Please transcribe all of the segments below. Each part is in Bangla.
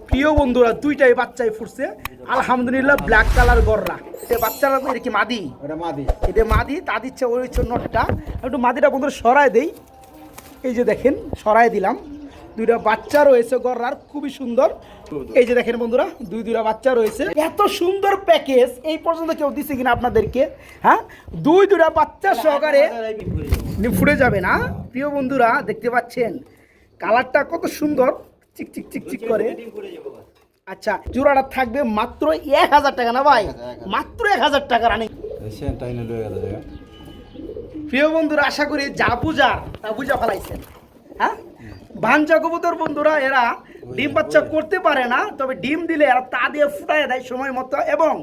প্রিয় বন্ধুরা দুইটাই বাচ্চাই ফুটছে আলহামদুলিল্লাহ, ব্ল্যাক কালার গররা। এটা বাচ্চারা এটা কি মাদি? এটা মাদি, তা দিচ্ছে ওই হচ্ছে নটটা। একটু মাদিটা বন্ধুরা সরায় দেই, এই যে দেখেন সরায় দিলাম। দুইটা বাচ্চা রয়েছে গররার, খুবই সুন্দর। এই যে দেখেন বন্ধুরা দুইটা বাচ্চা রয়েছে। এত সুন্দর প্যাকেজ এই পর্যন্ত কেউ দিচ্ছে কিনা আপনাদেরকে? হ্যাঁ, দুইটা বাচ্চা সহকারে ফুটে যাবে না। প্রিয় বন্ধুরা দেখতে পাচ্ছেন কালারটা কত সুন্দর, চিকচিক চিকচিক করে। আচ্ছা, জোড়াটা থাকবে মাত্র 1000 টাকা না ভাই? মাত্র 1000 টাকা রানিং। প্রিয় বন্ধুরা আশা করি যা বুঝার তা বুঝা ফেলাইছেন। হ্যাঁ, বাঞ্চা কবুতর বন্ধুরা এরা ডিম বাচ্চা করতে পারে না, তবে ডিম দিলে এরা তা দিয়ে ফুটাই দেয় সময় মতো, এবং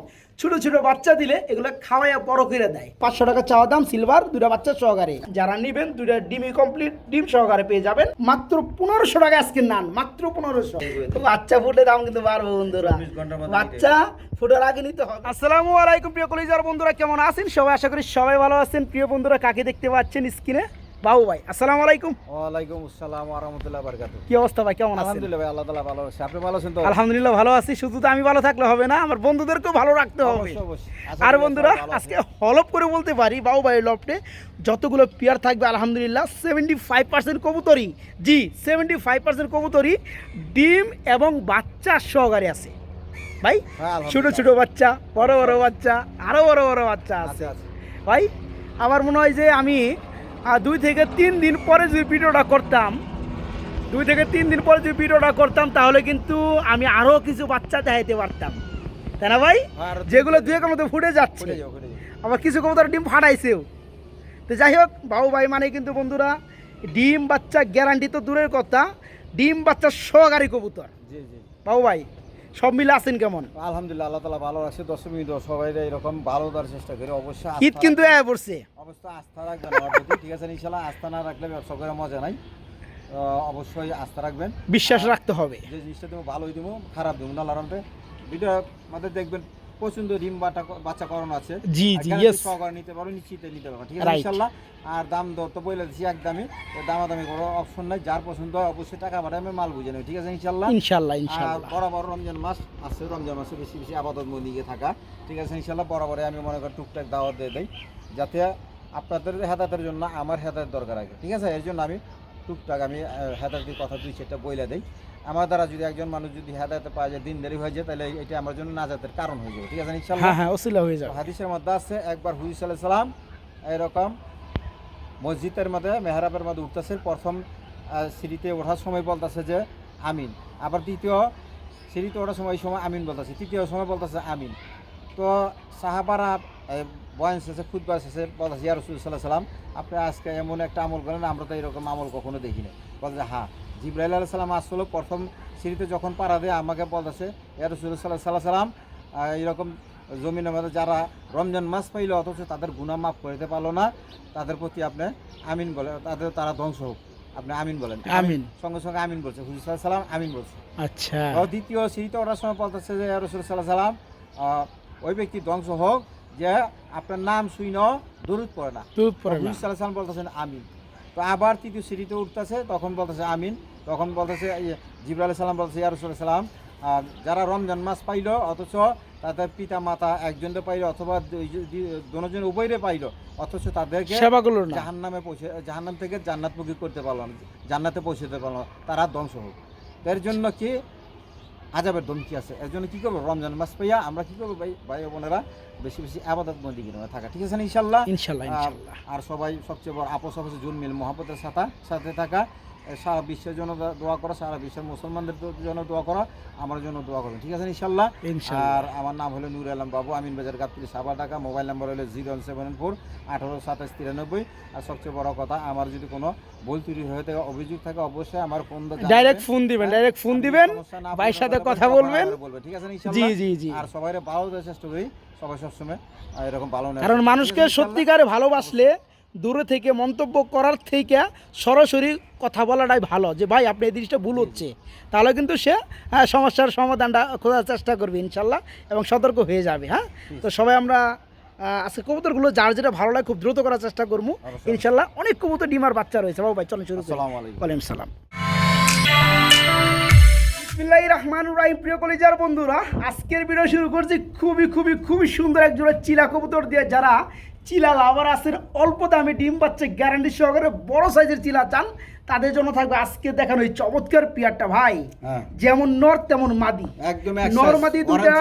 ছোট ছোট বাচ্চা দিলে এগুলো খাওয়াইয়া বড় করে দেয়। 500 টাকা চাওয়া দাম সিলভার, দুইটা বাচ্চা সহকারে। যারা নিবেন দুইটা ডিমই কমপ্লিট ডিম সহকারে পেয়ে যাবেন মাত্র 1500 টাকা আজকে নান, মাত্র 1500। তো বাচ্চা ফুটে দাম কিন্তু বাড়বো বন্ধুরা, বাচ্চা ফুটার আগে নিতে হবে। আসসালামু আলাইকুম প্রিয় কলিজার বন্ধুরা, কেমন আছেন সবাই? আশা করি সবাই ভালো আছেন। প্রিয় বন্ধুরা কাকে দেখতে পাচ্ছেন স্ক্রিনে? বাবু ভাই, আসসালামু আলাইকুম। ওয়ালাইকুম আসসালাম ওয়া রাহমাতুল্লাহি ওয়া বারাকাতুহু। কি অবস্থা ভাই, কেমন আছেন? আলহামদুলিল্লাহ ভাই, আল্লাহ তাআলা ভালো আছে। আপনি ভালো আছেন তো? আলহামদুলিল্লাহ ভালো আছি। শুধু তো আমি ভালো থাকলে হবে না, আমার বন্ধুদেরকেও ভালো রাখতে হবে। আর বন্ধুরা আজকে হলপ করে বলতে পারি বাবু ভাই লফটে যতগুলো পেয়ার থাকবে আলহামদুলিল্লাহ 75% কবুতরই, জি 75% কবুতরই ডিম এবং বাচ্চা সহকারে আছে ভাই। ছোট ছোট বাচ্চা, বড় বড় বাচ্চা, আরো বড় বড় বাচ্চা আছে ভাই। আমার মনে হয় যে আমি 2 থেকে 3 দিন পরে যদি ভিডিওটা করতাম, 2 থেকে 3 দিন পরে যদি ভিডিওটা করতাম তাহলে কিন্তু আমি আরও কিছু বাচ্চা দেখাইতে পারতাম, তাই না ভাই? যেগুলো 2 একের মধ্যে ফুটে যাচ্ছে, আবার কিছু কবুতর ডিম ফাটাইছেও। তো যাই হোক, বাবু ভাই মানে কিন্তু বন্ধুরা ডিম বাচ্চা গ্যারান্টি তো দূরের কথা, ডিম বাচ্চা সহকারী কবুতর। জি জি বাবু ভাই সব মিলে আছেন কেমন? আলহামদুলিল্লাহ, আল্লাহ তাআলা ভালো রাখছে। দর্শক সবাই এরকম ভালো দেওয়ার চেষ্টা করে। অবশ্যই শীত কিন্তু পড়ছে, অবশ্যই আস্থা রাখবেন ঠিক আছে ইনশাআল্লাহ। আস্থা না রাখলে ব্যবসা করে মজা নাই। অবশ্যই আস্থা রাখবেন, বিশ্বাস রাখতে হবে। যে জিনিসটা দেবো ভালোই দেবো, খারাপ দেবো না। আল্লাহর ভিডিও আমাদের দেখবেন পছন্দ ডিম বাচ্চা করানো আছে। জি জি ইয়েস, সহকারে নিতে পারো, নিশ্চিতে নিতে পারো, ঠিক আছে ইনশাআল্লাহ। আর দাম দর তো বলে দিচ্ছি একদমই, দামাদামি করার অপশন নাই। যার পছন্দ অবশ্যই টাকা পাঠায় আমি মাল বুঝে নেব, ঠিক আছে ইনশাআল্লাহ। ইনশাআল্লাহ ইনশাআল্লাহ। বরাবর রমজান মাস আছে, রমজান মাসে বেশি বেশি আবাদত মন্দিরে থাকা, ঠিক আছে ইনশাআল্লাহ। বরাবরে আমি মনে করি টুকটাক দাওয়াত দিয়ে দেই, যাতে আপনাদের হেদায়েতের জন্য আমার হেদায়েত দরকার আছে, ঠিক আছে। এর জন্য আমি টুকটাক আমি হেদায়েতের কথা 2-4টা বইলা দেই। আমার দ্বারা যদি একজন মানুষ যদি হেদায়েতে পাওয়া যায়, দিন দেরি হয়ে যায়, তাহলে এটা আমার জন্য নাজাতের কারণ হয়ে যাবে, ঠিক আছে ইনশাআল্লাহ। হ্যাঁ হ্যাঁ, ওসিলা হয়ে যাবে। হাদিসের মধ্যে আছে একবার হুজুর সাল্লাল্লাহু আলাইহি সাল্লাম এরকম মসজিদের মধ্যে মেহরাবের মধ্যে উঠতেছে, প্রথম সিঁড়িতে ওঠার সময় বলতেছে যে আমিন, আবার দ্বিতীয় সিঁড়িতে ওঠার সময় আমিন বলতেছে, তৃতীয় সময় বলতেছে আমিন। তো সাহাবারা বয়ান শেষে খুতবা শেষে বলতেছে ইয়া রাসূলুল্লাহ সাল্লাল্লাহু আলাইহি সাল্লাম, আপনি আজকে এমন একটা আমল করেন, আমরা তো এরকম আমল কখনো দেখিনি। বলতেছে হ্যাঁ, জিবরাইল আলাইহিস সালাম আসলে প্রথম সিঁড়িতে যখন পাড়া দেয় আমাকে বলতেছে ইয়া রাসূলুল্লাহ সাল্লাল্লাহু আলাইহি সাল্লাম, এরকম জমিনের মধ্যে যারা রমজান মাস পাইল অথচ তাদের গুনাহ মাফ করতে পারলো না, তাদের প্রতি আপনি আমিন বলে, তারা ধ্বংস হোক, আপনি আমিন বলেন। আমিন সঙ্গে সঙ্গে আমিন বলছে, হুজুর সাল্লাল্লাহু আলাইহি সাল্লাম আমিন বলছে। আচ্ছা, দ্বিতীয় সিঁড়িতে ওঠার সময় বলতেছে যে ইয়া রাসূলুল্লাহ সাল্লাল্লাহু আলাইহি সাল্লাম, ওই ব্যক্তি ধ্বংস হোক যে আপনার নাম শুইনো দরুদ পড়ে না। হুজুর সাল্লাল্লাহু আলাইহি সাল্লাম বলতেছেন আমিন। তো আবার তৃতীয় সিঁড়িতে উঠতেছে, তখন বলতেছে আমিন। তখন বলতেছে জিবরাইল আলাইহিস সালাম বলতেছে ইয়া রাসূলুল্লাহ সাল্লাম, যারা রমজান মাস পাইল অথচ তাদের পিতা মাতা একজনকে পাইল অথবা দুজন উভয়রে পাইল, অথচ তাদেরকে জাহান্নাম থেকে জান্নাতমুখী করতে পারল না, জান্নাতে পৌঁছতে পারল না, তারা ধ্বংস হোক। এর জন্য কি আযাবের ধমকি আছে। এর জন্য কী করবো, রমজান মাস পাইয়া আমরা কী করবো ভাই বোনেরা, বেশি বেশি আবাদত মন্দিরে থাকা, ঠিক আছে ইনশাআল্লাহ ইনশাআল্লাহ। আর সবাই সবচেয়ে বড় আপস আপসে জুন মিল মহব্বতের সাথে থাকা, সারা বিশ্বের জন্য দোয়া করা, সারা বিশ্বের মুসলমানদের জন্য দোয়া করা, আমার জন্য দোয়া করবেন, ঠিক আছে ইনশাআল্লাহ। আর আমার নাম হলো নূর আলম বাবু, আমিন বাজার গাবতলী সাবা ঢাকা। মোবাইল নাম্বার হলো 074 18 27 93। আর সবচেয়ে বড় কথা, আমার যদি কোনো ভুল ত্রুটি হয়ে থাকে, অভিযোগ থাকে, অবশ্যই আমার ফোন ডাইরেক্ট ফোন দিবেন ভাইয়ের সাথে কথা বলবেন, ঠিক আছে ইনশাআল্লাহ। জি জি জি। আর সবাইরে ভালো দেওয়ার চেষ্টা করি, সবাই সবসময় এরকম ভালো না, কারণ মানুষকে সত্যিকারে ভালোবাসলে দূরে থেকে মন্তব্য করার থেকে সরাসরি কথা বলাটাই ভালো, যে ভাই আপনি এই জিনিসটা ভুল হচ্ছে, তাহলে কিন্তু সে সমস্যার সমাধানটা খোঁজার চেষ্টা করবে ইনশাল্লাহ, এবং সতর্ক হয়ে যাবে। হ্যাঁ, তো সবাই আমরা আজকে কবুতরগুলো যার যেটা ভালো লাগে খুব দ্রুত করার চেষ্টা করবো ইনশাল্লাহ। অনেক কবুতর ডিমার বাচ্চা রয়েছে বাবু ভাই, চলেন শুরু করি। ওয়ালাইকুম সালাম। বিসমিল্লাহির রহমানির রহিম। প্রিয় কলিজার বন্ধুরা, আজকের ভিডিও শুরু করছি খুবই সুন্দর এক জোড়া চিলা কবুতর দিয়ে। যারা চিলা লাভার আছেন, অল্প দামে ডিম পাচ্ছে গ্যারান্টি সহকারে বড় সাইজের চিলা চান, তাদের জন্য থাকবে আজকে দেখানো এই চমৎকার পেয়ারটা ভাই। যেমন নর তেমন মাদি, একদম নর মাদি দুটা।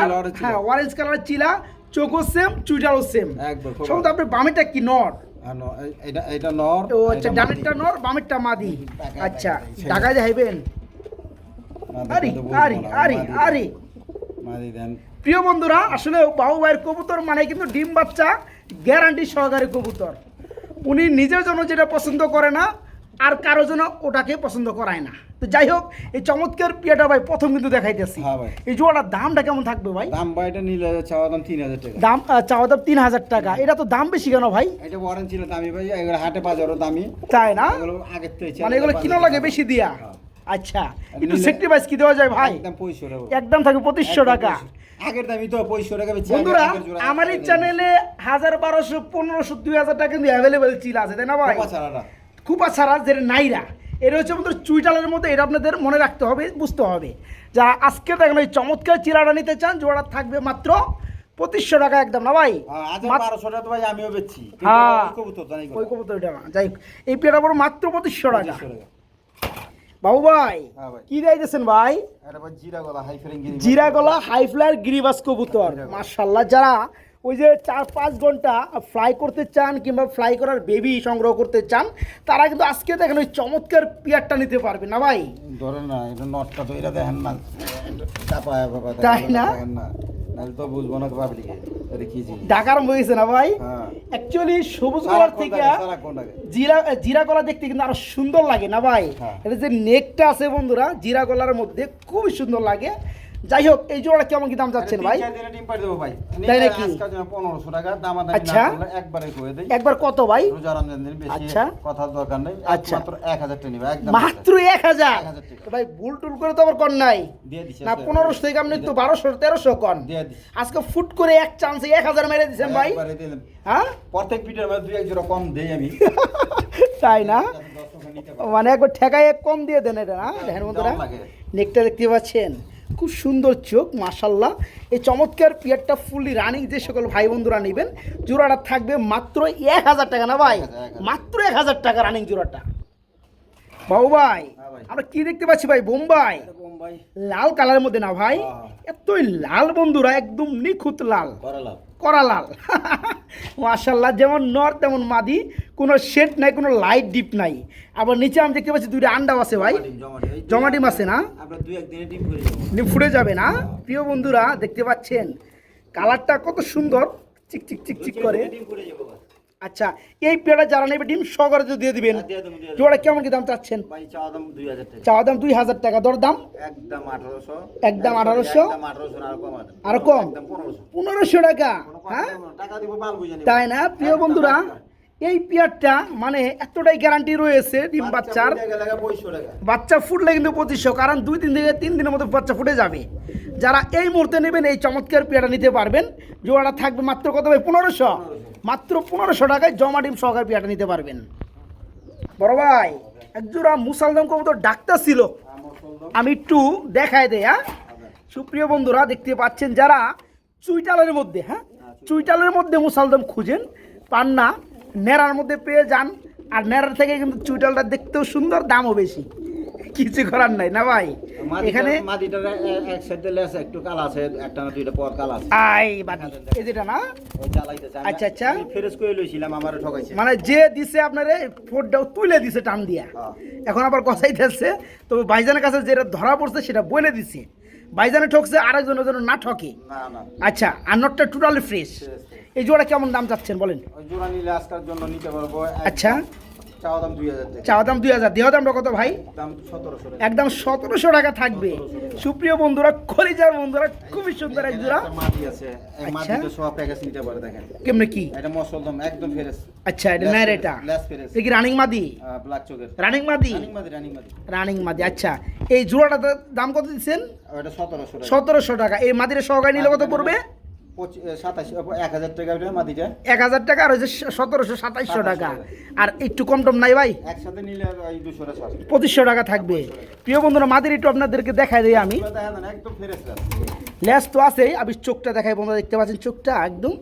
হ্যাঁ, অরেঞ্জ কালারের চিলা, চোখও সেম, চুইটাও সেম। শুধু আপনার বামেটা কি নর? এটা নর। ও আচ্ছা, ডানেরটা নর, বামেরটা মাদি। আচ্ছা, ঢাকায় যাইবেন। আরে আরে আরে আরে মাদি দেন। প্রিয় বন্ধুরা, আসলে বাবু ভাইয়ের কবুতর মানে কিন্তু ডিম বাচ্চা গ্যারান্টি সহকারে কবুতর। উনি নিজের জন্য যেটা পছন্দ করে না, আর কারো জন্য ওটাকে পছন্দ করায় না। তো যাই হোক, এই চমৎকার পিয়াটা ভাই প্রথম কিন্তু দেখাইতেছি। এই জোড়াটার দামটা কেমন থাকবে ভাই? দাম ভাই এটা নিলে চাওয়া দাম 3000 টাকা। দাম চাওয়া দাম 3000 টাকা। এটা তো দাম বেশি কেন ভাই? এটা ওয়ারেন্টি ছিল দামি ভাই, এগুলো হাটে বাজারও দামি। তাই না? এগুলো আগের থেকে মানে এগুলো কিনা লাগে বেশি দিয়া। আচ্ছা, একটু সেক্রিফাইস কি দেওয়া যায় ভাই? একদম 2500 টাকা। একদম থাকে 2500 টাকা। আগের দামই তো 2500 টাকা বেচি। বন্ধুরা, আমার এই চ্যানেলে 1000, 1200, 1500, 2000 টাকা কিন্তু অ্যাভেলেবেল চিল আছে, তাই না ভাই? খুব ছাড়া যেটা নাইরা, এটা হচ্ছে আমাদের চুইটালের মধ্যে। এটা আপনাদের মনে রাখতে হবে, বুঝতে হবে। যারা আজকে দেখেন এই চমৎকার চিলাটা নিতে চান, জোড়া থাকবে মাত্র 2500 টাকা একদম, না ভাই? 1200 টাকা তো ভাই আমিও বেচছি। হ্যাঁ, ওই কবুতরটা না। যাই হোক, এই পেয়ারা পড়ো মাত্র 2500 টাকা। বাবু ভাই কি দিয়েছেন ভাই? জিরা গলা হাই ফ্লায়ার গিরিবাস কবুতর, মাশাআল্লাহ। যারা ওই যে 4-5 ঘন্টা ফ্লাই করতে চান কিংবা ফ্লাই করার বেবি সংগ্রহ করতে চান, তারা কিন্তু আজকে দেখেন ওই চমৎকার পিয়ারটা নিতে পারবে, না ভাই? ধরেন না, এটা নটটা তো এটা দেখেন না, তাই না? তো বুঝবো না পাবলিকে এটা কি জিনিস। ঢাকার হয়েছে না ভাই? অ্যাকচুয়ালি সবুজ কালার থেকে জিরা গলা দেখতে কিন্তু আরো সুন্দর লাগে, না ভাই? এটা যে নেকটা আছে বন্ধুরা, জিরা গলার মধ্যে খুবই সুন্দর লাগে। যাই হোক, এই জোড়া কেমন কি দাম চাচ্ছেন ভাই? তাই নাকি? 1500 টাকা দাম। আচ্ছা, একবারে কই দেই। একবার কত ভাই? আচ্ছা, কথার দরকার নাই। আচ্ছা, মাত্র 1000 টাকা নিবে একদম। মাত্র 1000? তো ভাই ভুল টুল করে তো আবার কর নাই দিয়ে দিছি না? 1500 থেকে আপনি তো 1200, 1300 কর। দিয়ে দিছি আজকে ফুট করে এক চান্সে 1000 মেরে দিবেন ভাই। হ্যাঁ, প্রত্যেক ভিডিওর মধ্যে 2-1 জোড়া কম দেই আমি। তাই না? মানে একবার ঠেকায় কম দিয়ে দেন এটা, না? দেখেন বন্ধুরা, নেকটা দেখতে পাচ্ছেন, খুব সুন্দর চোখ, মাশাআল্লাহ। এই চমৎকার পিয়ারটা ফুললি রানিং যে সকল ভাই বন্ধুরা নেবেন, জোড়াটা থাকবে মাত্র 1000 টাকা, না ভাই? মাত্র 1000 টাকা রানিং জোড়াটা। বাবু ভাই, আমরা কি দেখতে পাচ্ছি ভাই? বোম্বাই লাল কালারের মধ্যে, না ভাই? এতই লাল বন্ধুরা, একদম নিখুঁত লাল, করা লাল। মাশাআল্লাহ, যেমন নর তেমন মাদি, কোনো শেড নাই, কোনো লাইট ডিপ নাই। আবার নিচে আমি দেখতে পাচ্ছি 2টা আন্ডাও আছে ভাই, জমা ডিম আছে, না? ডিম ফুটে যাবে, না? প্রিয় বন্ধুরা, দেখতে পাচ্ছেন কালারটা কত সুন্দর, চিকচিক চিকচিক করে। আচ্ছা, এই পেয়ারা যারা নেবে ডিম সহকারে তো দিয়ে দিবেন। জোড়া কেমন কি দাম চাচ্ছেন? চাওয়া দাম 2000 টাকা। দর দাম একদম 1800। আর কম 1500 টাকা। হ্যাঁ, তাই না? প্রিয় বন্ধুরা, এই পেয়ারটা মানে এতটাই গ্যারান্টি রয়েছে ডিম বাচ্চার। বাচ্চা ফুটলে কিন্তু 2500, কারণ 2-3 থেকে 3 দিনের মধ্যে বাচ্চা ফুটে যাবে। যারা এই মুহূর্তে নেবেন এই চমৎকার পেয়ারটা নিতে পারবেন। জোড়াটা থাকবে মাত্র কত ভাই? 1500। মাত্র 1500 টাকায় জমা ডিম সহকারে পেয়ারটা নিতে পারবেন। বড় ভাই, একজোড়া মুসালদম কবুতর ডাক্তার ছিল, আমি একটু দেখায় দেই। হ্যাঁ, সুপ্রিয় বন্ধুরা, দেখতে পাচ্ছেন যারা চুইটালের মধ্যে, হ্যাঁ, চুইটালের মধ্যে মুসালদম খুঁজেন, পান না, নেড়ার মধ্যে পেয়ে যান। আর নেড়ার থেকে কিন্তু চুইটালটা দেখতেও সুন্দর, দামও বেশি, কিছু করার নাই, না ভাই? এখানে এক সাইডে লেস একটু কাল আছে, একটা না দুইটা পর কাল আছে। আই বাদি এই যেটা, না? ওই জ্বালাইতেছে। আচ্ছা আচ্ছা, আমি ফেরেশ কই লইছিলাম, আমারে ঠকাইছে। মানে যে দিছে আপনারে ফোরটাও তুলে দিছে টান দিয়া। এখন আবার কসাইতেছে। তবে ভাইজানের কাছে যেটা ধরা পড়ছে সেটা বলে দিছে। ভাইজানে ঠকছে, আরেকজনের জন্য না ঠকে। না না, আচ্ছা, আর নটটা টোটালি ফ্রেশ। এই জোড়া কেমন দাম চাচ্ছেন বলেন? ওই জোড়া নিলে আজকের জন্য নিতে পারবো। আচ্ছা, চাওয়া দাম 2000 টাকা। চাওয়া দাম 2000। দেহ দামটা কত ভাই? দাম 1700 টাকা। একদম 1700 টাকা থাকবে। সুপ্রিয় বন্ধুরা, কলিজার বন্ধুরা, খুবই সুন্দর এক জোড়া মাটি আছে। এই মাটিতে সব প্যাকেজ নিতে পারে। দেখেন কেমনে কি? এটা মসলদম একদম ফ্রেশ। আচ্ছা, এটা না, এটা লেস ফ্রেশ। এটা কি রানিং মাদি? ব্ল্যাক চোকের রানিং মাদি। রানিং মাদি। আচ্ছা, এই জোড়াটার দাম কত দিচ্ছেন? ওটা 1700 টাকা। 1700 টাকা। এই মাদির সহকারে নিলে কত পড়বে? 1000 টাকা ওটা মাদিটা 1000 টাকা আর হচ্ছে 1700-2700 টাকা। আর একটু কম টম নাই ভাই? একসাথে নিলে ওই 200 টাকা 2500 টাকা থাকবে। প্রিয় বন্ধুরা মাদির একটু আপনাদেরকে দেখাই দিই আমি। একদম ফ্রেশ লেস তো আছেই, আমি চোখটা দেখাই বন্ধুরা, দেখতে পাচ্ছেন চোখটা একদম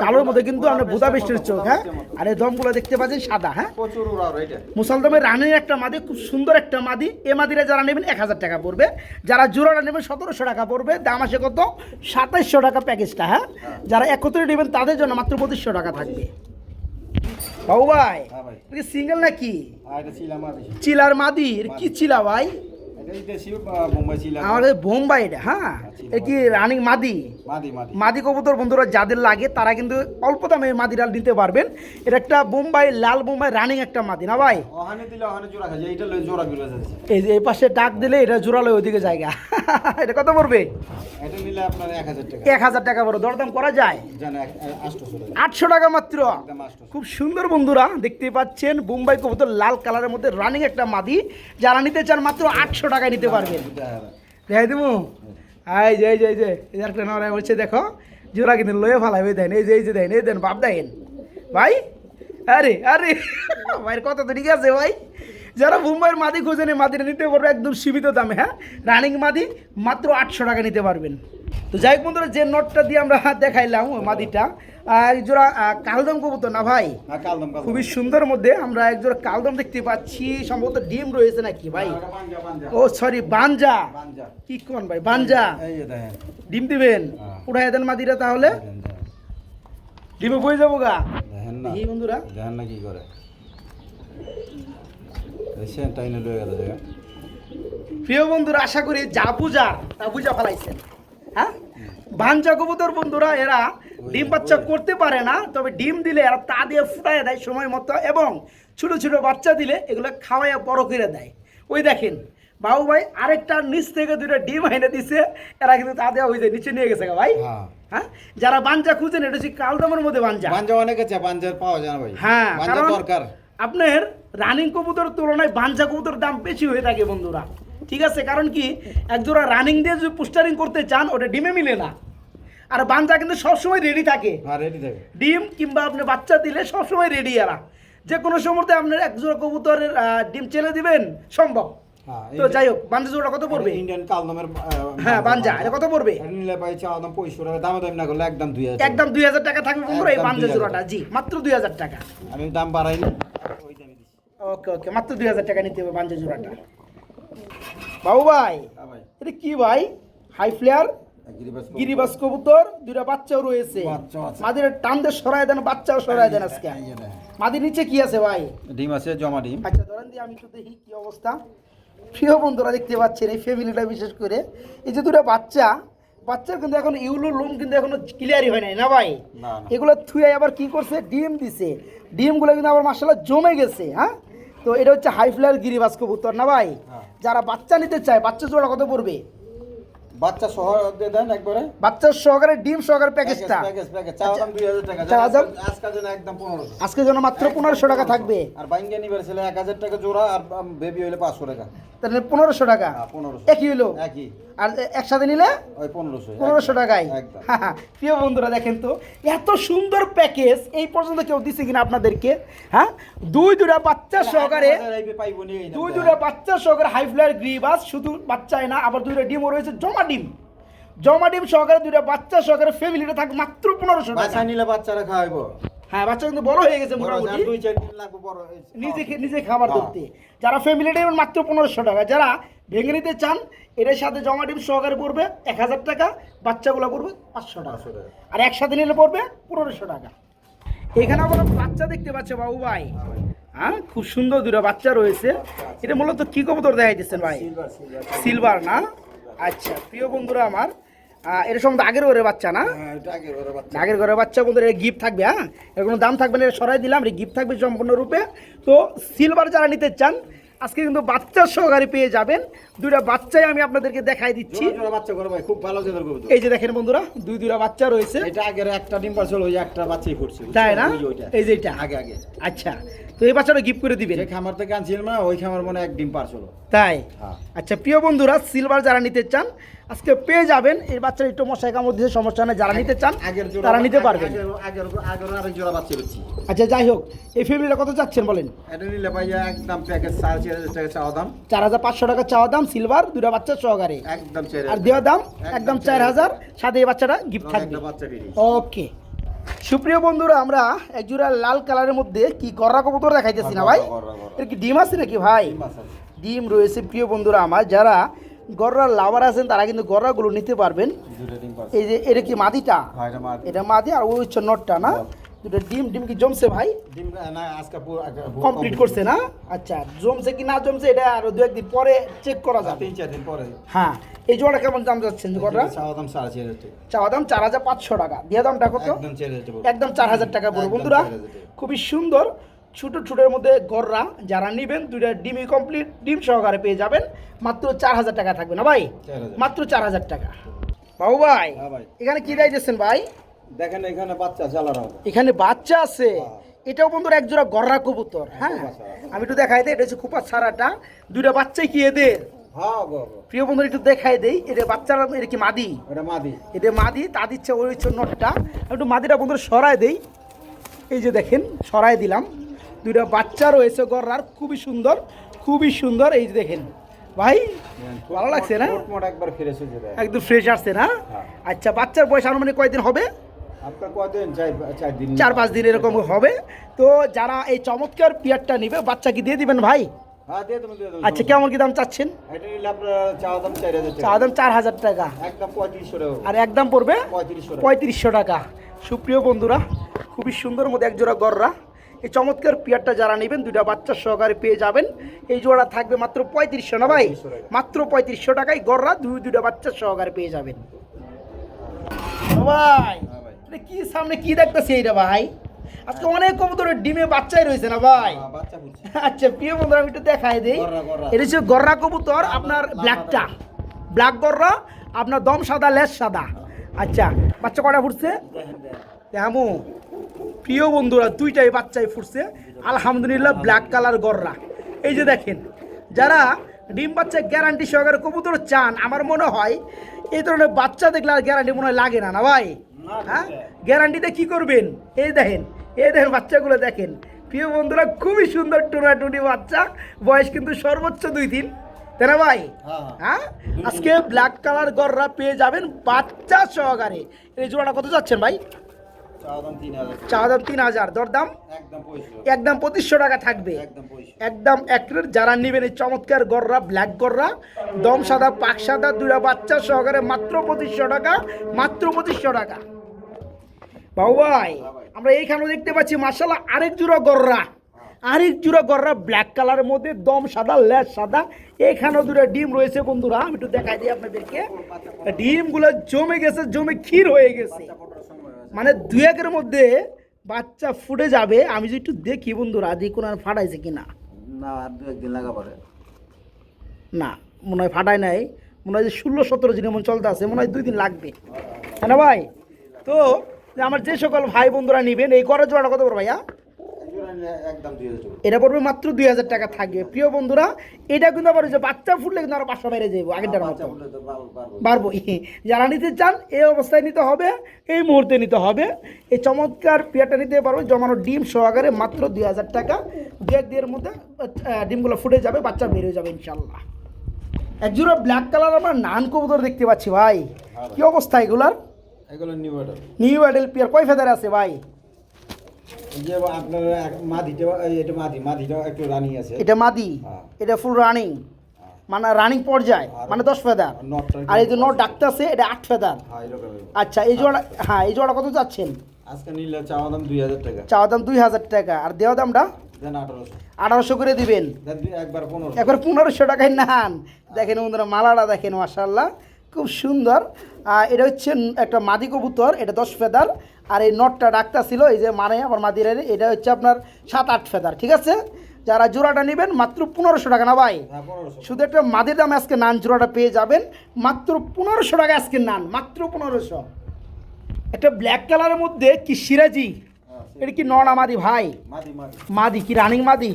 কালোর মধ্যে কিন্তু আপনার বুদাপেস্টের চোখ, হ্যাঁ। আর এই দমগুলো দেখতে পাচ্ছেন সাদা, হ্যাঁ। প্রচুর উড়ার এটা মুসলদমের রানের একটা মাদি, খুব সুন্দর একটা মাদি। এ মাদিরা যারা নেবেন 1000 টাকা পড়বে, যারা জোড়াটা নেবেন 1700 টাকা পড়বে। দাম আসে কত? 2700 টাকা প্যাকেজটা, হ্যাঁ। যারা একত্রে নেবেন তাদের জন্য মাত্র 2500 টাকা থাকবে। বাবু ভাই, হ্যাঁ ভাই, এটা সিঙ্গেল নাকি? আর এটা ছিলাম মাদি, চিলার মাদি? এটা কি চিলা ভাই? এটা দেশি বোম্বাই ছিলাম আমাদের বোম্বাই, এটা, হ্যাঁ। এটা কি রানিং মাদি? মাদি মাদি মাদি কবুতর বন্ধুরা যাদের লাগে তারা কিন্তু অল্প দামে মাদিরা নিতে পারবেন। এটা একটা বোম্বাই, লাল বোম্বাই রানিং একটা মাদি না ভাই? ওখানে দিলে ওখানে জোড়া খাই, এইটা লই জোড়া বিলে যাচ্ছে। এই যে এই পাশে ডাক দিলে এটা জোরালো ওইদিকে জায়গা। এটা কত পড়বে? এটা নিলে আপনার 1000 টাকা। 1000 টাকা বড় দরদাম করা যায়? জানা 800 টাকা, 800 টাকা মাত্র। একদম 800। খুব সুন্দর বন্ধুরা, দেখতেই পাচ্ছেন বোম্বাই কবুতর লাল কালারের মধ্যে রানিং একটা মাদি। যারা নিতে চান মাত্র 800 টাকায় নিতে পারবেন। দেখাই দেবো। এই যে এই যে এই যে এই একটা নড়াই বলছে, দেখো জোড়া কিন্তু লয়ে ফালাবে দেন। এই যে এই যে দেন, এই দেন বাপ দেন ভাই। আরে আরে ভাইয়ের কথা তো ঠিক আছে ভাই। যারা বোম্বাইয়ের মাদি খোঁজেন এই মাদিটা নিতে পারবে একদম সীমিত দামে, হ্যাঁ। রানিং মাদি মাত্র 800 টাকা নিতে পারবেন। তো যাই হোক বন্ধুরা, যে নটটা দিয়ে আমরা দেখাইলাম ওই মাদিটা এক জোড়া কালদম কবুতর না ভাই? হ্যাঁ, কালদম কালদম। খুবই সুন্দর মধ্যে আমরা এক জোড়া কালদম দেখতে পাচ্ছি, সম্ভবত ডিম রয়েছে নাকি ভাই? পাঞ্জা পাঞ্জা ও সরি, বানজা। পাঞ্জা। কি কোন ভাই, বানজা এই যে দেখেন, ডিম দিবেন? হ্যাঁ। উঠাই দেন মাদিরা তাহলে, ডিমে বই যাবো গা। দেখেন না, এই বন্ধুরা দেখেন না কি করে, দেখেন টাইনে লয়ে গেল জায়গা। প্রিয় বন্ধুরা, আশা করি যা বুঝার তা বুঝা ফেলাইছেন, হ্যাঁ। বানজা কবুতর বন্ধুরা এরা ডিম বাচ্চা করতে পারে না, তবে ডিম দিলে এরা তা দিয়ে ফুটাই দেয় সময় মতো, এবং ছোট ছোট বাচ্চা দিলে এগুলো খাওয়াইয়া বড় করে দেয়। ওই দেখেন বাবু ভাই আরেকটা নিচ থেকে দুটো ডিম এনে দিছে, এরা কিন্তু তা দেওয়া হয়ে যায় নিচে নিয়ে গেছে গা ভাই, হ্যাঁ হ্যাঁ। যারা বানজা খুঁজেন এটা হচ্ছে কালদমের মধ্যে বানজা। পাঞ্জা অনেক আছে, পাঞ্জার পাওয়া যায় না ভাই। হ্যাঁ, পাঞ্জা কারণ দরকার। আপনার রানিং কবুতর তুলনায় বানজা কবুতর দাম বেশি হয়ে থাকে বন্ধুরা, ঠিক আছে। কারণ কি, একজোড়া রানিং দিয়ে যদি পোস্টারিং করতে চান ওটা ডিমে মিলে না, আর বানজা কিন্তু সবসময় রেডি থাকে। হ্যাঁ, রেডি থাকে। ডিম কিংবা আপনি বাচ্চা দিলে সবসময় রেডি এরা, যে কোনো সময়তে আপনার একজোড়া কবুতরের ডিম চেলে দিবেন সম্ভব। হ্যাঁ, তো যাই হোক, বানজা জোড়া কত পড়বে? ইন্ডিয়ান কালদমের হ্যাঁ বানজা, এটা কত পড়বে? এটা নিলে ভাই চাওয়া দাম 2500 টাকা, দাম দাম না করলে একদম 2000। একদম 2000 টাকা থাকবে বন্ধুরা এই একদম বানজা 2000 জোড়াটা, জি মাত্র 2000 টাকা। আমি দাম বাড়াইনি, ওই দামে দিছি। ওকে ওকে, মাত্র 2000 টাকা নিতে হবে বানজা জোড়াটা। বাবু ভাই হ্যাঁ ভাই, এটা কি ভাই? হাই ফ্লেয়ার গিরিবাস কবুতর, দুইটা বাচ্চাও রয়েছে। বাচ্চাও আছে। মাদির টান দিয়ে সরাই দেন, বাচ্চাও সরাই দেন আজকে। এই যে দেখেন। মাদির নিচে কি আছে ভাই? ডিম আছে, জমা ডিম। আচ্ছা ধরেন দিয়ে আমি একটু দেখি কি অবস্থা। প্রিয় বন্ধুরা দেখতে পাচ্ছেন এই ফ্যামিলিটা, বিশেষ করে এই যে দুটো বাচ্চা, বাচ্চার কিন্তু এখন ইউলো লোম কিন্তু এখনো ক্লিয়ারই হয় নাই না ভাই? না, না। এগুলো থুয়ে আবার কি করছে, ডিম দিছে। ডিমগুলো কিন্তু আবার মাশাআল্লাহ জমে গেছে, হ্যাঁ। তো এটা হচ্ছে হাই ফ্লায়ার গিরিবাস কবুতর না ভাই? হ্যাঁ। যারা বাচ্চা নিতে চায়, বাচ্চা জোড়া কত পড়বে? বাচ্চা সহ দিয়ে দেন একবারে, বাচ্চার সহকারে ডিম সহকারে প্যাকেজটা প্যাকেজ চাওয়া দাম 2000 টাকা। চাওয়া দাম? আজকাল জন্য একদম 1500। আজকের জন্য মাত্র 1500 টাকা থাকবে। আর বাইঙ্গা নিবার ছিল 1000 টাকা জোড়া, আর বেবি হইলে 500 টাকা। তাহলে 1500 টাকা। হ্যাঁ, 1500 একই হলো, একই, আর একসাথে নিলে ওই 1500 1500 টাকায়। একদম। প্রিয় বন্ধুরা দেখেন তো এত সুন্দর প্যাকেজ এই পর্যন্ত কেউ দিছে কিনা আপনাদেরকে, হ্যাঁ। দুইটা বাচ্চা সহকারে, পাইবনি এই দাম। দুইটা বাচ্চা সহকারে হাই ফ্লায়ার গ্রিবাস, শুধু বাচ্চাই না আবার দুইটা ডিমও রয়েছে, জমা ডিম। জমা ডিম সহকারে দুইটা বাচ্চা সহকারে ফ্যামিলিটা থাকবে মাত্র 1500 টাকা। বাচ্চা নিলে বাচ্চারা খাওয়াইবো। হ্যাঁ, বাচ্চা কিন্তু বড় হয়ে গেছে মোটামুটি, 2-4 দিন লাগবে বড় নিজে খাবার হ্যাঁ। ধরতে। যারা ফ্যামিলিটা নেবেন মাত্র 1500 টাকা, যারা ভেঙে নিতে চান এটার সাথে জমা ডিম সহকারে পড়বে 1000 টাকা, বাচ্চাগুলো পড়বে 500 টাকা, আর একসাথে নিলে পড়বে 1500 টাকা। এখানে আমরা বাচ্চা দেখতে পাচ্ছে বাবু ভাই, হ্যাঁ খুব সুন্দর দুটো বাচ্চা রয়েছে। এটা মূলত কি কবুতর দেখাই দিচ্ছেন ভাই? সিলভার না? আচ্ছা প্রিয় বন্ধুরা আমার, এটা সম্বন্ধে আগের ঘরের বাচ্চা না? আগের ঘরের বাচ্চা বন্ধুরা, এর গিফট থাকবে, হ্যাঁ এর কোনো দাম থাকবে না, এটা সরাই দিলাম, এটা গিফট থাকবে সম্পূর্ণরূপে। তো সিলভার যারা নিতে চান আজকে কিন্তু বাচ্চা সহকারে পেয়ে যাবেন। দুইটা বাচ্চাই আমি আপনাদেরকে দেখাই দিচ্ছি। বাচ্চা করে ভাই, খুব ভালো জাতের কবুতর। এই যে দেখেন বন্ধুরা, দুইটা বাচ্চা রয়েছে। এটা আগের একটা ডিম পারছিল, ওই একটা বাচ্চাই ফুটছে, তাই না? এই যে এটা আগে। আচ্ছা, তো এই বাচ্চাটা গিফট করে দিবেন। যে খামার থেকে আনছিলাম না, ওই খামার মনে এক ডিম পারছিল। তাই? হ্যাঁ। আচ্ছা প্রিয় বন্ধুরা, সিলভার যারা নিতে চান আজকে পেয়ে যাবেন। এই বাচ্চার একটু মশাই কামড় দিতে সমস্যা নেই, যারা নিতে চান তারা নিতে পারবেন। আগের আরেক জোড়া বাচ্চা বেচছি। আচ্ছা যাই হোক, এই ফ্যামিলিটা কত চাচ্ছেন বলেন? এটা নিলে ভাইয়া একদম প্যাকেজ 4,500 টাকা চাওয়া দাম, 4,500 টাকা চাওয়া দাম, সিলভার, দুটা বাচ্চা সহকারে একদম 4,000। আর দেওয়া দাম একদম 4,000, সাথে এই বাচ্চাটা গিফট থাকবে। একটা বাচ্চা ফ্রি। ওকে সুপ্রিয় বন্ধুরা, আমরা এক জোড়া লাল কালারের মধ্যে কি গররা কবুতর দেখাইতেছি না ভাই? এর কি ডিম আছে নাকি ভাই? ডিম রয়েছে। প্রিয় বন্ধুরা আমার, যারা গররার লাভার আছেন তারা কিন্তু গররাগুলো নিতে পারবেন। এই যে এটা কি মাদিটা? এটা মাদি, আর ওই হচ্ছে নটটা না? দুটো ডিম কি জমছে ভাই? ডিম না আজকে পুরো কমপ্লিট করছে না? আচ্ছা, জমছে কি না জমছে এটা আরো 2-1 দিন পরে চেক করা যাবে। 3-4 দিন পরে। হ্যাঁ, এই জোড়া কেমন দাম যাচ্ছেন গররা? চাওয়া দাম 4,500 টাকা। চাওয়া দাম 4,500 টাকা, দেওয়া দামটা কত? একদম 4,000 টাকা। একদম 4,000 টাকা পড়বে। বন্ধুরা খুবই সুন্দর ছোট ছোটের মধ্যে গররা, যারা নেবেন দুইটা ডিমই কমপ্লিট ডিম সহকারে পেয়ে যাবেন। মাত্র 4,000 টাকা থাকবে না ভাই? 4,000 মাত্র 4,000 টাকা। বাবু ভাই হ্যাঁ ভাই, এখানে কি দিয়েছেন ভাই? দেখেন এখানে বাচ্চা চালানো হবে। এখানে বাচ্চা আছে। এটাও বন্ধুরা এক জোড়া গররা কবুতর। হ্যাঁ, আমি একটু দেখাই দিই। এটা হচ্ছে খোপা ছাড়াটা, দুইটা বাচ্চাই কি এদের? হ্যাঁ গো। প্রিয় বন্ধুরা একটু দেখাই দেই। এটা বাচ্চারা, এটা কি মাদি? এটা মাদি। এটা মাদি, তা দিচ্ছে ওই হচ্ছে নটটা। একটু মাদিটা বন্ধুরা সরাই দেই। এই যে দেখেন, সরাই দিলাম। দুইটা বাচ্চা রয়েছে গররার, খুবই সুন্দর খুবই সুন্দর। এই যে দেখেন ভাই, ভালো লাগছে না? মোট একবার ফ্রেশ হয়ে যাবে, একদম ফ্রেশ আসছে না? আচ্ছা, বাচ্চার বয়স আনুমানিক কয়দিন হবে? আপনার কয়দিন? 4 দিন, 4-5 দিন এরকম হবে। তো যারা এই চমৎকার পিয়ারটা নিবে, বাচ্চা কি দিয়ে দিবেন ভাই? হ্যাঁ দিয়ে দেবো। আচ্ছা, কেমন কি দাম চাচ্ছেন? এটা নিলে আপনার চাওয়া দাম 4,000 টাকা। চাওয়া দাম 4,000 টাকা, একদম 3500 টাকা। আর একদম পড়বে 3500 টাকা। 3500 টাকা। সুপ্রিয় বন্ধুরা, খুবই সুন্দর মধ্যে এক জোড়া গররা। এই চমৎকার পিয়ারটা যারা নেবেন দুইটা বাচ্চা সহকারে পেয়ে যাবেন। এই জোড়া থাকবে মাত্র 3500 না ভাই? মাত্র 3500 টাকায় গররা দুইটা বাচ্চা সহকারে পেয়ে যাবেন। ভাই এটা কি সামনে কি দেখতেছি এইটা ভাই? আজকে অনেক কবুতরের ডিমে বাচ্চাই রয়েছে না ভাই? বাচ্চা ফুটছে। আচ্ছা প্রিয় বন্ধুরা, আমি একটু দেখাই দিই। এটা হচ্ছে গররা কবুতর, আপনার ব্ল্যাকটা, ব্ল্যাক গররা, আপনার দম সাদা, লেজ সাদা। আচ্ছা, বাচ্চা কটা ফুটছে? তেমন প্রিয় বন্ধুরা, দুইটাই বাচ্চাই ফুটছে আলহামদুলিল্লাহ। ব্ল্যাক কালার গররা। এই যে দেখেন, যারা ডিম বাচ্চা গ্যারান্টি সহকারে কবুতর চান, আমার মনে হয় এই ধরনের বাচ্চা দেখলে আর গ্যারান্টি মনে হয় লাগে না, না ভাই? হ্যাঁ, গ্যারান্টিতে কি করবেন? এই দেখেন বাচ্চাগুলো দেখেন। প্রিয় বন্ধুরা, খুবই সুন্দর টুনাটুনি বাচ্চা, বয়স কিন্তু সর্বোচ্চ 2 দিন, তাই না ভাই? হ্যাঁ, আজকে ব্ল্যাক কালার গররা পেয়ে যাবেন বাচ্চা সহকারে। এই জোড়াটা কত যাচ্ছেন ভাই? চাওয়া দাম 3,000। চাওয়া দাম 3,000, দরদাম একদম 2500। একদম 2500 টাকা থাকবে। একদম 2500। একদম একরের। যারা নেবেন এই চমৎকার গররা, ব্ল্যাক গররা, দম সাদা পাক সাদা, দুইটা বাচ্চা সহকারে মাত্র 2500 টাকা, মাত্র 2500 টাকা। বাবু ভাই, আমরা এইখানেও দেখতে পাচ্ছি মাশাআল্লাহ আরেক জোড়া গররা, ব্ল্যাক কালারের মধ্যে, দম সাদা, লেজ সাদা। এখানেও দুটো ডিম রয়েছে বন্ধুরা, আমি একটু দেখাই দিই আপনাদেরকে। ডিমগুলো জমে গেছে, জমে ক্ষীর হয়ে গেছে, মানে 2-1-এর মধ্যে বাচ্চা ফুটে যাবে। আমি যদি একটু দেখি বন্ধুরা, যে কোনো ফাটাইছে কিনা। না, আর 2-1 দিন লাগা পারে না, মনে হয় ফাটায় নাই। মনে হয় যে 16-17 দিন এমন চলতে আছে, মনে হয় 2 দিন লাগবে, হ্যাঁ না ভাই? তো আমার যে সকল ভাই বন্ধুরা নেবেন, এই গড়ের জোড়াটা কত পড়বে ভাইয়া? একদম 2,000 টাকা। এটা পড়বে মাত্র 2,000 টাকা থাকবে। প্রিয় বন্ধুরা, এটা কিন্তু আবার যে বাচ্চা ফুটলে কিন্তু আরো 500 বাইরে যাবো, আগেরটার মতো বাড়বো। যারা নিতে চান এই অবস্থায় নিতে হবে, এই মুহূর্তে নিতে হবে। এই চমৎকার পেয়ারটা নিতে পারবে জমানো ডিম সহকারে মাত্র 2,000 টাকা। 2-1 দিনের মধ্যে ডিমগুলো ফুটে যাবে, বাচ্চা বের হয়ে যাবে ইনশাল্লাহ। একজোড়া ব্ল্যাক কালার আমরা নান কবুতর দেখতে পাচ্ছি ভাই, কি অবস্থা এগুলার? এগুলো new order. New Adele pair কয় ফেদার আছে ভাই? যে আপনার মাদিটা, এটা মাদিটা একটু রানিং আছে। এটা মাদি, এটা ফুল রানিং, মানে রানিং পর্যায়ে, মানে 10 ফেদার। আর এই যে নট ডাকতে আছে, এটা 8 ফেদার। আচ্ছা, এই জোড়া, হ্যাঁ এই জোড়া কত যাচ্ছেন? আজকে নিলে চাওয়া দাম 2,000 টাকা। চাওয়া দাম 2,000 টাকা, আর দেওয়া দামটা দেন 1800। 1800 করে দিবেন। একবার 1500। একবার 1500 টাকায় নান। দেখেন বন্ধুরা, মালাটা দেখেন মাশাআল্লাহ, খুব সুন্দর। এটা হচ্ছে একটা মাদি কবুতর, এটা 10 ফেদার। আর এই নটটা ডাকটা ছিল, এই যে মানে আবার মাদির, এটা হচ্ছে আপনার 7-8 ফেদার। ঠিক আছে, যারা জোড়াটা নেবেন মাত্র 1500 টাকা না ভাই? শুধু একটা মাদির দামে আজকে নান জোড়াটা পেয়ে যাবেন মাত্র 1500 টাকা। আজকে নান মাত্র 1500। একটা ব্ল্যাক কালারের মধ্যে কি সিরাজি, এটা কি নর মাদি ভাই? মাদি কি রানিং মাদি?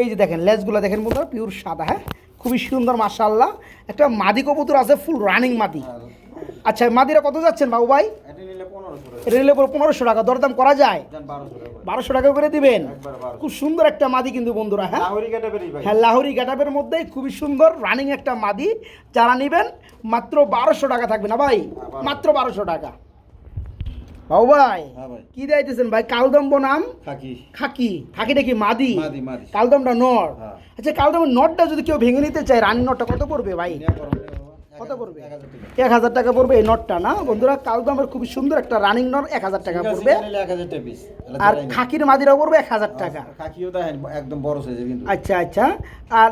এই যে দেখেন লেজগুলো দেখেন বন্ধুরা, পিওর সাদা। হ্যাঁ, খুবই সুন্দর মাশাআল্লাহ। একটা মাদি কবুতর আছে, ফুল রানিং মাদি। আচ্ছা, মাদিরা কত যাচ্ছেন বাবু ভাই? এটা নিলে 1500 এটা নিলে 1500 টাকা, দরদাম করা যায়? দেন 1200 টাকা। 1200 টাকা করে দিবেন। একবার 1200। খুব সুন্দর একটা মাদি কিন্তু বন্ধুরা, হ্যাঁ লাহোরি ক্যাটাবেরি ভাই। হ্যাঁ, লাহোরি গেটআপের মধ্যে খুবই সুন্দর রানিং একটা মাদি। যারা নেবেন মাত্র 1200 টাকা থাকবে না ভাই, মাত্র 1200 টাকা। বাবু ভাই হ্যাঁ ভাই। কি দিতেছেন ভাই? কালদম্ব নাম খাকি। খাকি, খাকিটা কি মাদি? মাদি মাদি। কালদমটা নর। হ্যাঁ। আচ্ছা, কালদমের নটটা যদি কেউ ভেঙে নিতে চায়, রানী নটটা কত পড়বে ভাই? নিয়ে করো, নিয়ে করো। কত পড়বে? 1000 টাকা। 1000 টাকা পড়বে এই নটটা না বন্ধুরা? কালদমের খুবই সুন্দর একটা রানিং নট, 1000 টাকা পড়বে। নিলে 1000 টাকা পিস। আর খাকির মাদিরাও পড়বে 1000 টাকা। খাকিও দেখেন একদম বড় সাইজের কিন্তু। আচ্ছা আচ্ছা, আর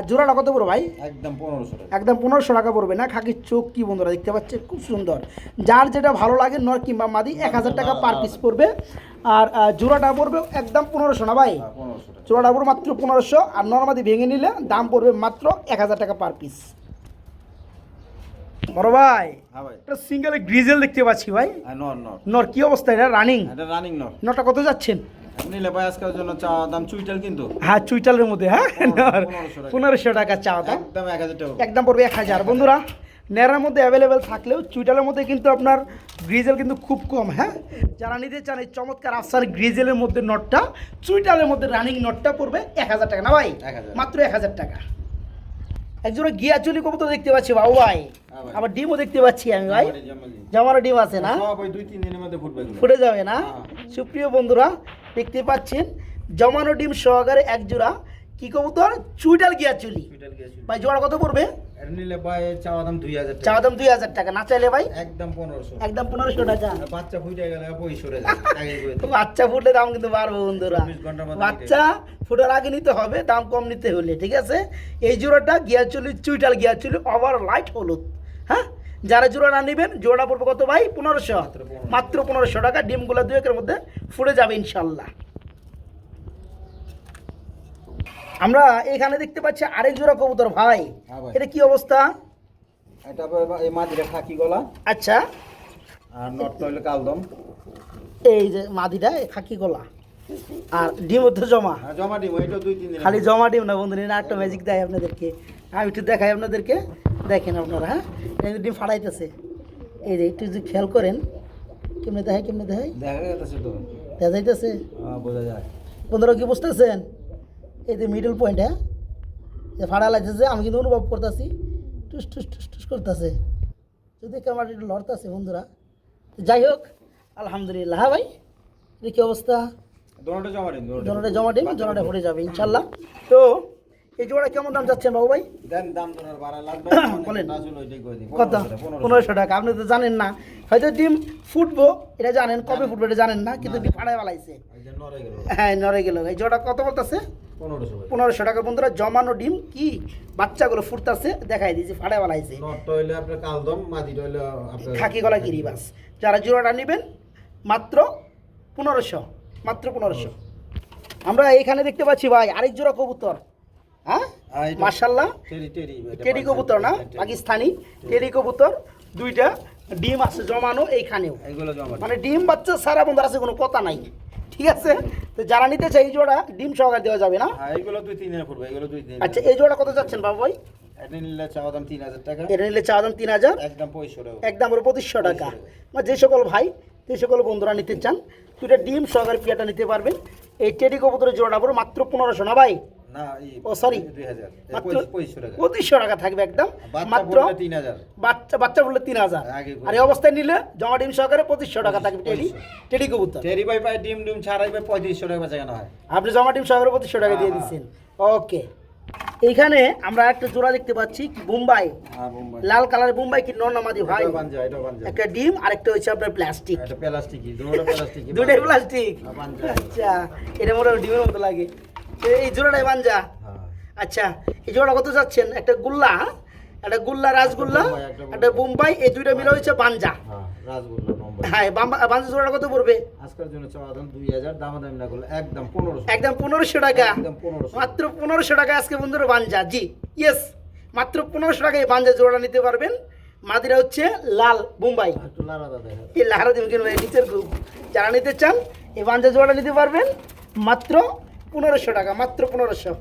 জোড়াটা কত পড়বে ভাই? একদম 1500 টাকা। একদম 1500 টাকা পড়বে না? খাকির চোখ কি বন্ধুরা দেখতে পাচ্ছেন, খুব সুন্দর। যার যেটা ভালো লাগে নর কিংবা মাদি 1000 টাকা পার পিস পড়বে। আর জোড়াটা পড়বে একদম 1500 না ভাই? হ্যাঁ 1500 টাকা। জোড়াটা পড়বে মাত্র 1500। আর নরমাদি ভেঙে নিলে দাম পড়বে মাত্র 1000 টাকা পার পিস। বড় ভাই হ্যাঁ ভাই। একটা সিঙ্গেল গ্রিজেল দেখতে পাচ্ছি ভাই। নর নর। নর কি অবস্থা? এটা রানিং? এটা রানিং নর। নরটা কত যাচ্ছেন? নিলে ভাই আজকের জন্য চা দাম চুইটাল কিন্তু। হ্যাঁ, চুইটালের মধ্যে, হ্যাঁ 1500 টাকা। 1500 টাকা চাওয়া দাম। একদম 1000 টাকা। একদম পড়বে 1000। বন্ধুরা নেড়ার মধ্যে অ্যাভেলেবেল থাকলেও চুইটালের মধ্যে কিন্তু আপনার গ্রিজেল কিন্তু খুব কম। হ্যাঁ, যারা নিতে চান এই চমৎকার আফসার গ্রিজেলের মধ্যে নটটা, চুইটালের মধ্যে রানিং নটটা পড়বে 1000 টাকা না ভাই? 1000 মাত্র 1000 টাকা। একজোড়া গিয়াচুলি কবুতর দেখতে পাচ্ছি বাবু ভাই, হ্যাঁ ভাই। আবার ডিমও দেখতে পাচ্ছি আমি ভাই। জামালি, জামালি। জামারও ডিম আছে না? সব ওই 2-3 দিনের মধ্যে ফুটবে এগুলো। ফুটে যাবে না? হ্যাঁ। সুপ্রিয় বন্ধুরা দেখতে পাচ্ছেন জমানো ডিম সহকারে এক জোড়া কি কবুতর? চুইটাল গিয়াচুলি। চুইটাল গিয়েছিল। ভাই জোড়া কত পড়বে? এটা নিলে ভাই চাওয়া দাম 2000 টাকা। চাওয়া দাম 2000 টাকা, না চাইলে ভাই একদম 1500। একদম 1500 টাকা। আর বাচ্চা ফুটে গেলে বই সরে যায় আগে কই তো বাচ্চা ফুটলে দাম কিন্তু বাড়বে বন্ধুরা। 24 ঘন্টার মধ্যে বাচ্চা ফুটার আগে নিতে হবে, দাম কম নিতে হলে, ঠিক আছে? এই জোড়াটা গিয়াচুলি, চুইটাল গিয়াচুলি ওভার লাইট হলুদ। হ্যাঁ, যারা জোড়া নেবেন জোড়া পড়বে কত ভাই? 1500। মাত্র 1500 টাকা। ডিমগুলো 2 একের মধ্যে ফুটে যাবে ইনশাল্লাহ। আমরা এখানে দেখতে পাচ্ছি আরেক জোড়া কবুতর ভাই। হ্যাঁ ভাই। এটা কি অবস্থা? এটা এই মাদিরা খাকি গলা আচ্ছা, আর নটটা হইলো কালদম। এই যে মাদিটা খাকি গলা, আর ডিম তো জমা। আর জমা ডিম এটা 2-3 দিন। খালি জমা ডিম না বন্ধুরা, এটা একটা ম্যাজিক দেয় আপনাদেরকে। আমি একটু দেখাই আপনাদেরকে, দেখেন আপনারা। হ্যাঁ, এটা কিন্তু ডিম ফাটাইতেছে। এই যে একটু যদি খেয়াল করেন, কেমনে দেখায় কেমনে দেখায়, দেখা যাচ্ছে তো। দেখা যাইতেছে বোঝা যায়। বন্ধুরা, কি বুঝতেছেন? এই যে মিডল পয়েন্ট, হ্যাঁ, যে ফাটা লাগতেছে, আমি কিন্তু অনুভব করতেছি টুস টুস টুস টুস করতেছে, যদি ক্যামেরা একটু লড়তেছে বন্ধুরা। তো যাই হোক, আলহামদুলিল্লাহ। হ্যাঁ ভাই, এটা কি অবস্থা? দোনোটা জমা ডিম। জোড়াটা জমা ডিম, জোড়াটা ফুটে যাবে ইনশাল্লাহ। তো এই জোড়া কেমন দাম যাচ্ছেন বাবু ভাই? দেন দাম দরার বাড়া লাগবে। বলেন। না চলো ওইটাই কই দিই। কত? 1500 টাকা। আপনি তো জানেন না, হয়তো ডিম ফুটবো এটা জানেন, কবে ফুটবো এটা জানেন না, কিন্তু ডিম ফাটাই বালাইছে। এই যে নরে গেল। হ্যাঁ, নড়ে গেল। এই জোড়া কত বলতেছে? 1500 ভাই। 1500 টাকা। বন্ধুরা জমানো ডিম, কি বাচ্চাগুলো ফুটতেছে, দেখাই দিয়েছি, ফাটাই বালাইছে। নটটা হইলো আপনার কালদম, মাদিটা হইলো আপনার খাকি গলা গিরিবাস। যারা জোড়াটা নেবেন মাত্র 1500, মাত্র 1500। আমরা এইখানে দেখতে পাচ্ছি ভাই আরেক জোড়া কবুতর। হ্যাঁ, এটা মাশাআল্লাহ, টেরি টেরি। টেডি কবুতর না, পাকিস্তানি টেডি কবুতর। দুইটা ডিম আছে জমানো এইখানেও, এগুলো জমা মানে ডিম বাচ্চা সারা বন্ধুর আছে, কোনো কথা নাই, ঠিক আছে? তো যারা নিতে চাই এই জোড়া ডিম সহকারে দেওয়া যাবে না? হ্যাঁ, এগুলো 2-3 দিনে পড়বে। এগুলো 2 দিন। আচ্ছা, এই জোড়া কত যাচ্ছেন বাবু ভাই? এটা নিলে চাওয়া দাম 3000 টাকা। এটা নিলে চাওয়া দাম 3000, একদম 2500 টাকা। একদম ওর 2500 টাকা। মানে যে সকল ভাই, যে সকল বন্ধুরা নিতে চান, দুইটা ডিম সহকারে পিয়াটা নিতে পারবেন। এই টেডি কবুতরের জোড়াটা পড়ো মাত্র 1500 না ভাই? না, ও সরি, 2000। মাত্র 2500 টাকা। 2500 টাকা থাকবে একদম বাচ্চা মাত্র। পড়লে 3000। বাচ্চা বললে 3000। আগে আর এই অবস্থায় নিলে জমা ডিম সহকারে 2500 টাকা থাকবে টেডি কবুতর। টেরি ভাই পায় ডিম ডিম ছাড়াই ভাই 3500 টাকা বেচা কেনা হয়। আপনি জমা ডিম সহকারে 2500 টাকা দিয়ে দিচ্ছেন। ওকে, এইখানে আমরা একটা জোড়া দেখতে পাচ্ছি, কি বোম্বাই, হ্যাঁ বোম্বাই। লাল কালারের বোম্বাই, কি নর্নামাদি ভাই? এটা বানজা, এটা বানজা। একটা ডিম আর একটা হচ্ছে আপনার প্লাস্টিক। এটা প্লাস্টিকই, দুটোটা প্লাস্টিকই। দুটাই প্লাস্টিক। হ্যাঁ, বানজা। আচ্ছা, এটা মোটামুটি ডিমের মতো লাগে। তো এই জোড়াটাই বানজা। হ্যাঁ। আচ্ছা, এই জোড়া কত যাচ্ছেন? একটা গুল্লা, একটা গুল্লা রাসগুল্লা, একটা বোম্বাই, এই দুইটা মিলে হচ্ছে বানজা। হ্যাঁ, রাজগোল্লা নম্বর। হ্যাঁ, বানজা জোড়া কত পড়বে? আজকের জন্য চাওয়া দাম 2000, দামাদামি না করলে একদম 1500। একদম 1500 টাকা। একদম 1500। মাত্র 1500 টাকা আজকে বন্ধুরা বানজা। জি ইয়েস, মাত্র 1500 টাকায় বানজা জোড়া নিতে পারবেন। মাদিরা হচ্ছে লাল বোম্বাই। একটু লারাদা দেখেন। এই লাহারা দিন কিনবে নিচের গ্রুপ, যারা নিতে চান এই বানজা জোড়াটা নিতে পারবেন মাত্র 1500 টাকা, মাত্র 1500।